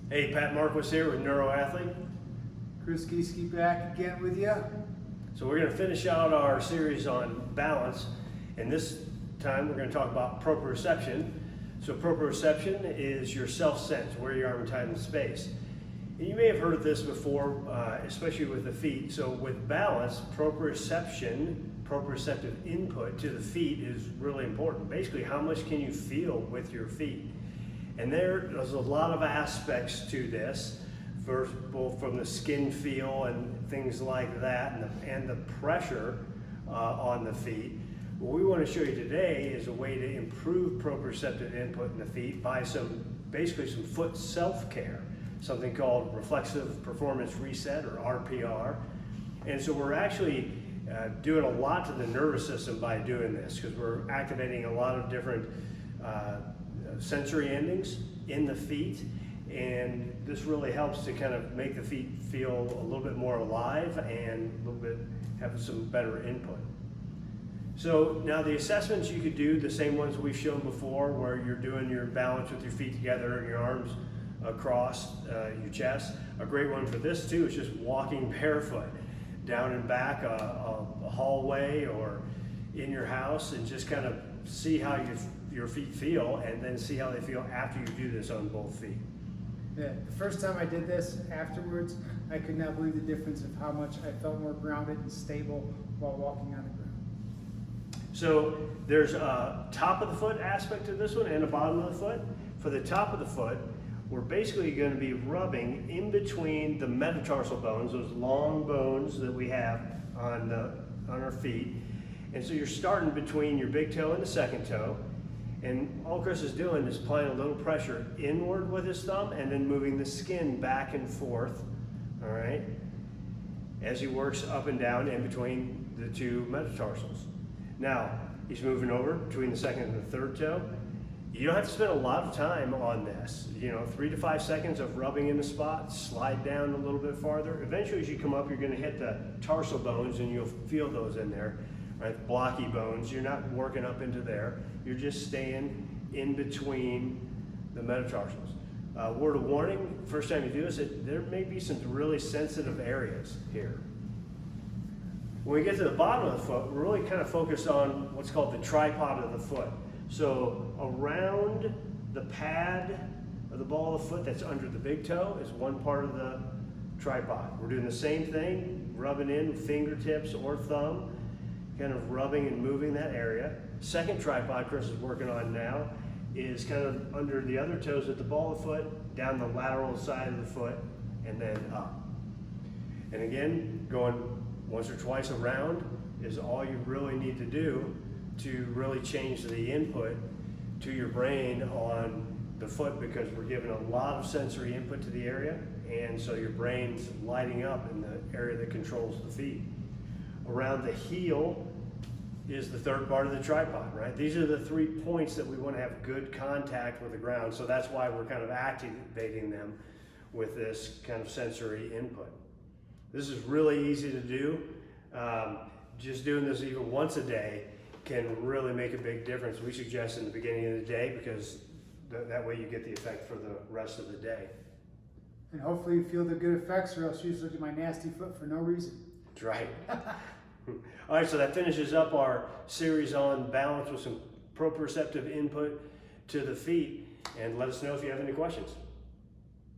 Hey, Pat Marquis here with Neuroathlete. Chris Gieske back again with you. So we're going to finish out our series on balance, and this time we're going to talk about proprioception. So proprioception is your self-sense, where you are in time and space. And you may have heard of this before, especially with the feet. So with balance, proprioception, proprioceptive input to the feet is really important. Basically, how much can you feel with your feet? And there's a lot of aspects to this, both from the skin feel and things like that, and the pressure on the feet. What we want to show you today is a way to improve proprioceptive input in the feet by basically some foot self-care, something called reflexive performance reset, or RPR. And so we're actually doing a lot to the nervous system by doing this, because we're activating a lot of different sensory endings in the feet, and this really helps to kind of make the feet feel a little bit more alive and a little bit have some better input. So now the assessments you could do, the same ones we've shown before, where you're doing your balance with your feet together and your arms across your chest. A great one for this too is just walking barefoot down and back a hallway or in your house, and just kind of see how your feet feel, and then see how they feel after you do this on both feet. Yeah, the first time I did this, afterwards, I could not believe the difference of how much I felt more grounded and stable while walking on the ground. So there's a top of the foot aspect to this one and a bottom of the foot. For the top of the foot, we're basically going to be rubbing in between the metatarsal bones, those long bones that we have on our feet. And so you're starting between your big toe and the second toe. And all Chris is doing is applying a little pressure inward with his thumb and then moving the skin back and forth, all right, as he works up and down in between the two metatarsals. Now, he's moving over between the second and the third toe. You don't have to spend a lot of time on this. 3 to 5 seconds of rubbing in the spot, slide down a little bit farther. Eventually, as you come up, you're going to hit the tarsal bones, and you'll feel those in there. Right, blocky bones. You're not working up into there. You're just staying in between the metatarsals. Word of warning: first time you do this, there may be some really sensitive areas here. When we get to the bottom of the foot, we're really kind of focused on what's called the tripod of the foot. So around the pad of the ball of the foot that's under the big toe is one part of the tripod. We're doing the same thing, rubbing in with fingertips or thumb, kind of rubbing and moving that area. Second tripod Chris is working on now is kind of under the other toes at the ball of the foot, down the lateral side of the foot, and then up. And again, going once or twice around is all you really need to do to really change the input to your brain on the foot, because we're giving a lot of sensory input to the area, and so your brain's lighting up in the area that controls the feet. Around the heel is the third part of the tripod, right? These are the 3 points that we want to have good contact with the ground, so that's why we're kind of activating them with this kind of sensory input. This is really easy to do. Just doing this even once a day can really make a big difference. We suggest in the beginning of the day, because that way you get the effect for the rest of the day. And hopefully you feel the good effects, or else you just look at my nasty foot for no reason. That's right. All right, so that finishes up our series on balance with some proprioceptive input to the feet. And let us know if you have any questions.